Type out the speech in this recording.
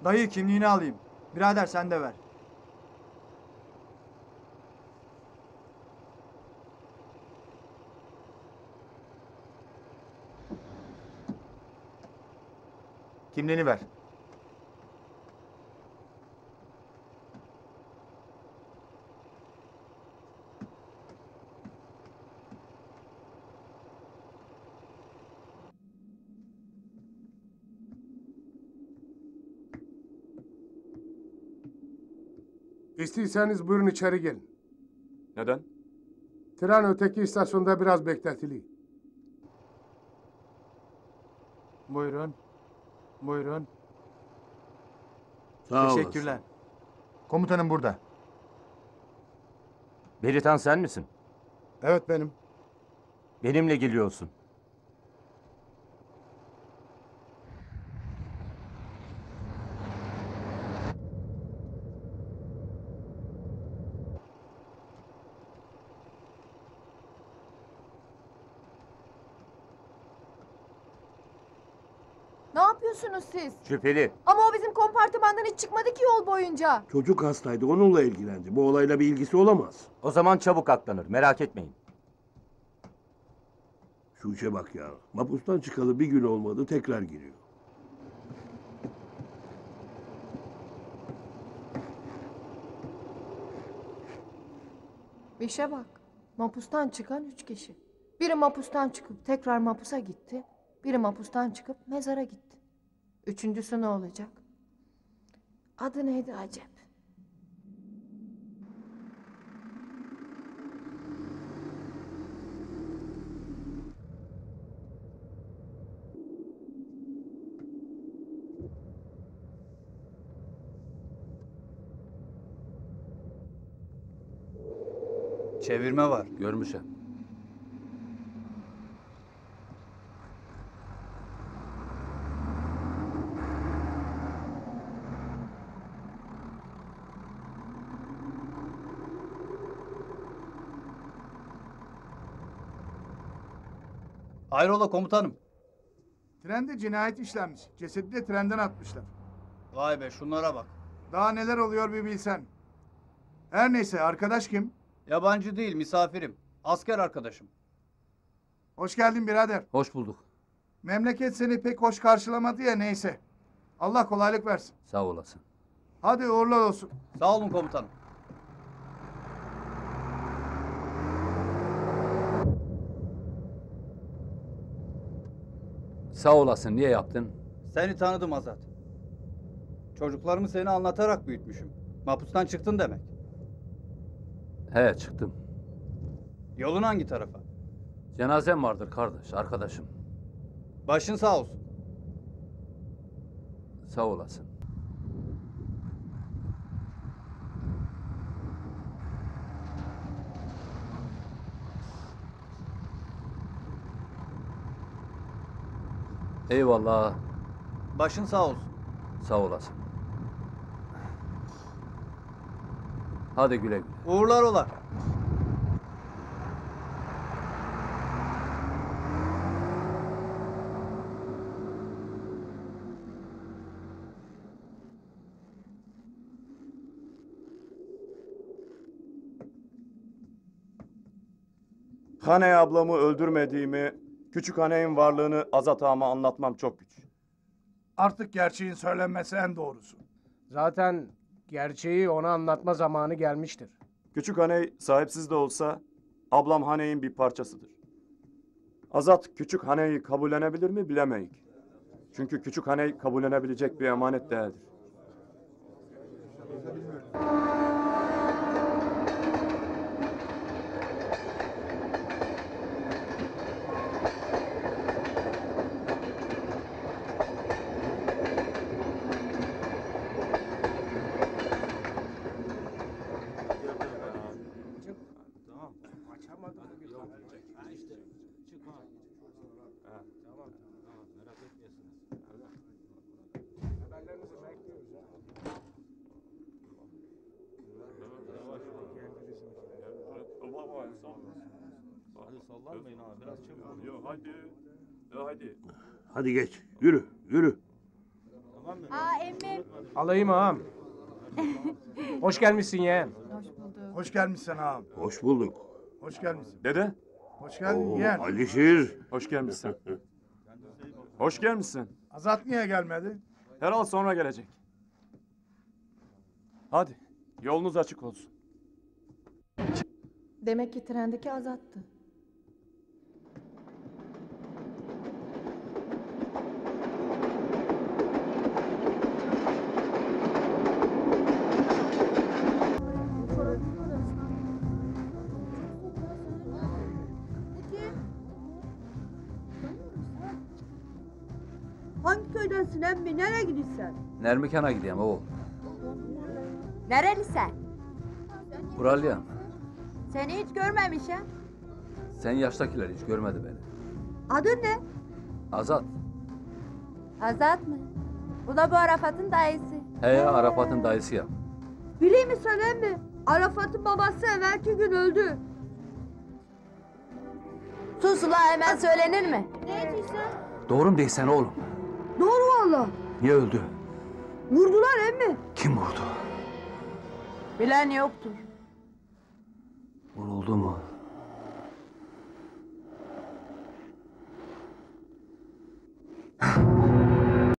Dayı kimliğini alayım. Birader sen de ver. Kimliğini ver. İstiyseniz buyurun içeri gelin. Neden? Tren öteki istasyonda biraz bekletili. Buyurun. Buyurun. Sağ Teşekkürler. olasın. Komutanım burada. Beritan sen misin? Evet benim. Benimle geliyorsun. Ne yapıyorsunuz siz? Şüpheli. Ama o bizim kompartımandan hiç çıkmadı ki yol boyunca. Çocuk hastaydı, onunla ilgilendi. Bu olayla bir ilgisi olamaz. O zaman çabuk aklanır. Merak etmeyin. Şu işe bak ya. Mapustan çıkalı bir gün olmadı, tekrar giriyor. İşe bak. Mapustan çıkan 3 kişi. Biri mapustan çıkıp tekrar mapusa gitti. Biri mapustan çıkıp mezara gitti. Üçüncüsü ne olacak? Adı neydi acep? Çevirme var. Görmüşüm. Hayrola komutanım. Trende cinayet işlenmiş. Cesedi de trenden atmışlar. Vay be şunlara bak. Daha neler oluyor bir bilsen. Her neyse, arkadaş kim? Yabancı değil misafirim. Asker arkadaşım. Hoş geldin birader. Hoş bulduk. Memleket seni pek hoş karşılamadı ya, neyse. Allah kolaylık versin. Sağ olasın. Hadi uğurlar olsun. Sağ olun komutanım. Sağ olasın. Niye yaptın? Seni tanıdım Azat. Çocuklarımı seni anlatarak büyütmüşüm. Mapustan çıktın demek. He çıktım. Yolun hangi tarafa? Cenazem vardır kardeş, arkadaşım. Başın sağ olsun. Sağ olasın. Eyvallah. Başın sağ olsun. Sağ olasın. Hadi güle güle. Uğurlar ola. Hane ablamı öldürmediğimi, küçük haneyin varlığını Azat ağama anlatmam çok güç. Artık gerçeğin söylenmesi en doğrusu. Zaten gerçeği ona anlatma zamanı gelmiştir. Küçük haney sahipsiz de olsa ablam haneyin bir parçasıdır. Azat küçük haneyi kabullenebilir mi bilemeyik. Çünkü küçük haney kabullenebilecek bir emanet değildir. Hadi sallanmayın abi biraz çabuk. Hadi. Hadi. Hadi geç, yürü, yürü. Alayım ağam. Hoş gelmişsin yeğen. Hoş bulduk. Hoş gelmişsin ağam. Hoş bulduk. Hoş gelmişsin. Dede, Hoş geldin Oo, yeğen. Alişir. hoş gelmişsin. Hoş gelmişsin. Azat niye gelmedi? Herhal sonra gelecek. Hadi, yolunuz açık olsun. Demek ki trendeki Azat'tı. Hangi köydensin emmi? Nereye gidiyorsun? Nermikan'a gideyim oğul. Nereli sen? Buralyam. Seni hiç görmemişim. Sen yaştakiler hiç görmedi beni. Adın ne? Azat. Azat mı? Bu da bu Arafat'ın dayısı. He Arafat'ın dayısıyım. Biliyor musun emmi? Arafat'ın babası evvelki gün öldü. Sus ula hemen söylenir mi? Ne diyorsun? Doğru mu değilsen oğlum? Doğru valla. Niye öldü? Vurdular emmi. Kim vurdu? Bilen yoktur. Vuruldu mu?